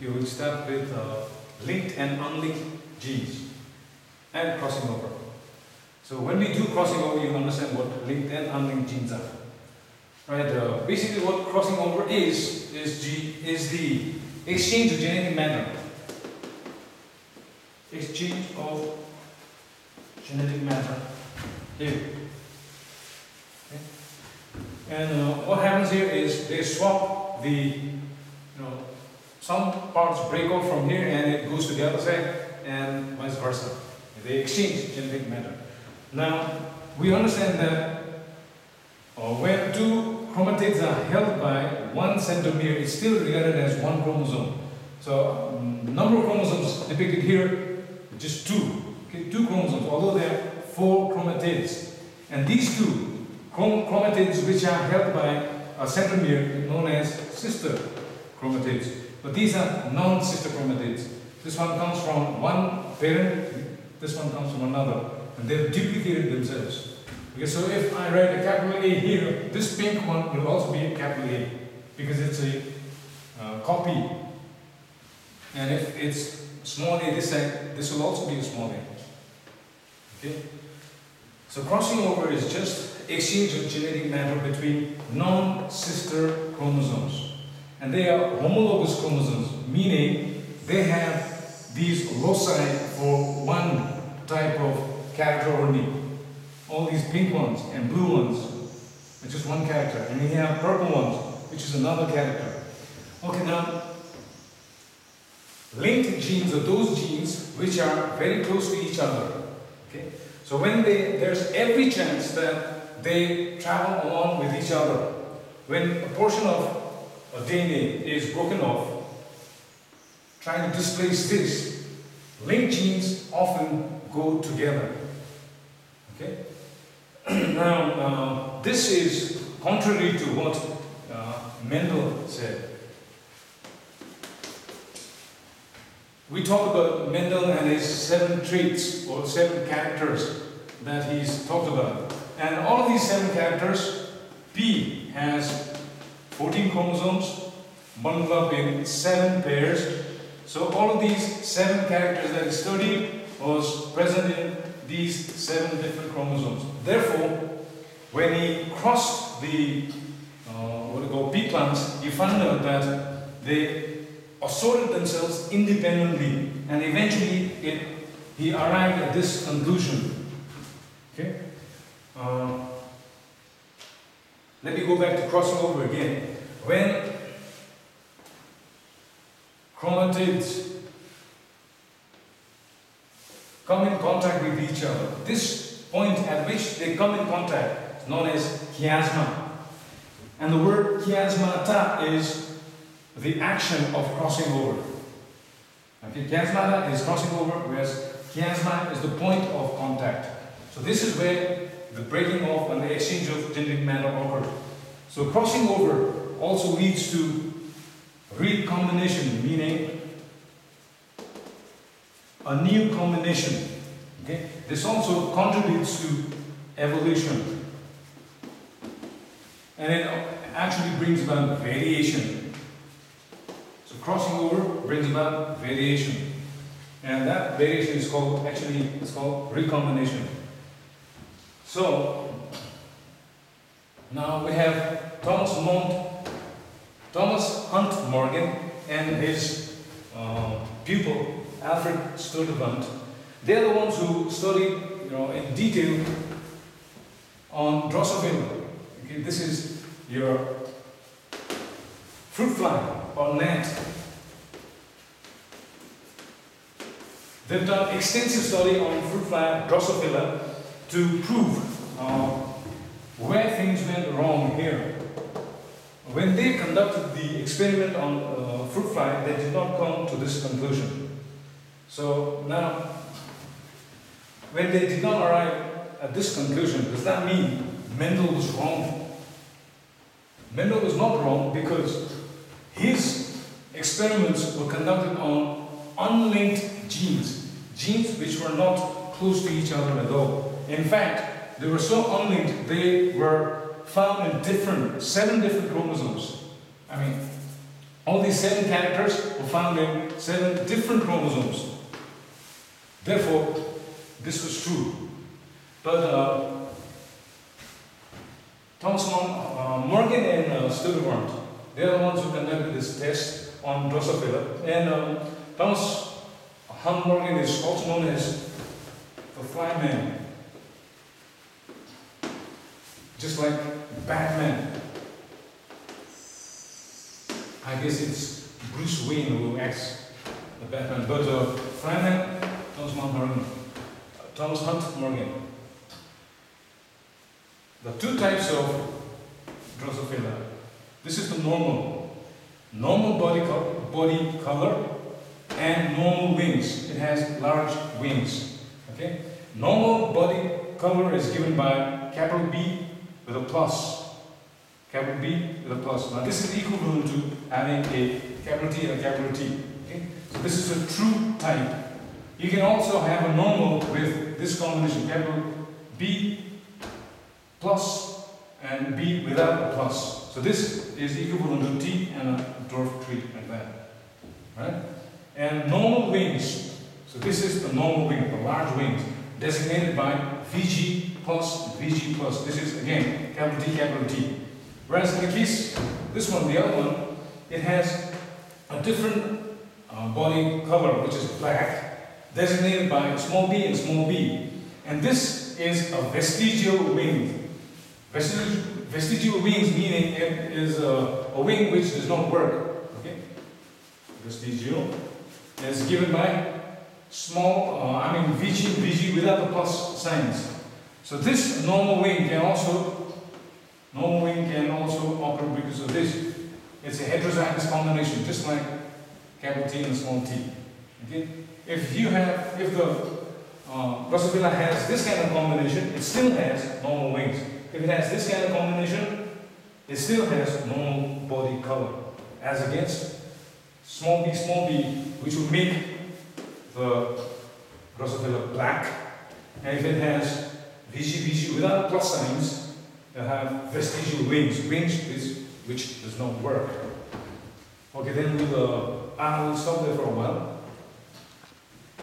you will start with linked and unlinked genes and crossing over. So when we do crossing over, you understand what linked and unlinked genes are. Right? Basically what crossing over is the exchange of genetic matter. Exchange of genetic matter here. Okay. And what happens here is they swap the, some parts break off from here and it goes to the other side and vice versa. They exchange genetic matter. Now, we understand that when two chromatids are held by one centromere, it's still regarded as one chromosome. So, number of chromosomes depicted here, just two. Okay, two chromosomes, although there are four chromatids. And these two chromatids, which are held by a centromere known as sister chromatids. But these are non-sister chromatids. This one comes from one parent, this one comes from another. And they've duplicated themselves. Okay, so if I write a capital A here, this pink one will also be a capital A because it's a copy. And if it's small a this side, this will also be a small a. Okay? So crossing over is just exchange of genetic matter between non-sister chromosomes. And they are homologous chromosomes, meaning they have these loci for one type of character only. All these pink ones and blue ones, which is one character, and we have purple ones, which is another character. Okay, now linked genes are those genes which are very close to each other. Okay, so when there's every chance that they travel along with each other. When a portion of a DNA is broken off, trying to displace this, linked genes often go together. Okay. Now, this is contrary to what Mendel said. We talk about Mendel and his 7 traits or 7 characters that he's talked about. And all of these 7 characters, P has 14 chromosomes bundled up in 7 pairs. So all of these 7 characters that he studied was present in these 7 different chromosomes. Therefore, when he crossed the what we call P plants, he found out that they assorted themselves independently, and eventually he arrived at this conclusion. Okay. Let me go back to crossing over again. When chromatids come in contact with each other, this point at which they come in contact is known as chiasma. And the word chiasmata is the action of crossing over. Okay, chiasmata is crossing over, whereas chiasma is the point of contact. So this is where the breaking off and the exchange of genetic matter occurs. So crossing over also leads to recombination, meaning a new combination. Okay? This also contributes to evolution. And it actually brings about variation. So crossing over brings about variation. And that variation is called, it's called recombination. So, now we have Thomas Hunt Morgan and his pupil Alfred Sturtevant. They're the ones who studied, in detail on Drosophila. Okay, this is your fruit fly or gnat. They've done extensive study on fruit fly Drosophila to prove where things went wrong here. When they conducted the experiment on fruit fly, they did not come to this conclusion. So now, when they did not arrive at this conclusion, does that mean Mendel was wrong? Mendel was not wrong because his experiments were conducted on unlinked genes, genes which were not close to each other at all. In fact, they were so unlinked, they were found in 7 different chromosomes. I mean, All these 7 characters were found in 7 different chromosomes. Therefore, this was true. But Thomas Morgan and Studevant, they are the ones who conducted this test on Drosophila. And Thomas Hunt Morgan is also known as the Flyman, just like Batman. I guess it's Bruce Wayne who acts the Batman, but Flyman, Thomas Hunt Morgan. The 2 types of Drosophila. This is the normal body color and normal wings. It has large wings. Okay. Normal body color is given by capital B with a plus. Capital B with a plus. Now this is equivalent to having a capital T and a capital T. Okay. So this is a true type. You can also have a normal with this combination, capital B plus and B without a plus. So this is equivalent to T and a dwarf tree like that. Right? And normal wings. So this is the normal wing, the large wings, designated by VG plus VG plus. This is again capital T, capital T. Whereas in the case, this one, the other one, it has a different body color, which is black, designated by small b and small b. And this is a vestigial wing. Vestigial wings meaning it is a wing which does not work. Okay? Vestigial is given by small, VG without the plus signs. So this normal wing can also occur because of this. It's a heterozygous combination, just like capital T and small t. Okay? If the Drosophila has this kind of combination, it still has normal wings. If it has this kind of combination, it still has normal body color, as against small b, which will make the Drosophila black. And if it has VG without plus signs, they have vestigial wings, which does not work. Okay, then we'll stop there for a while.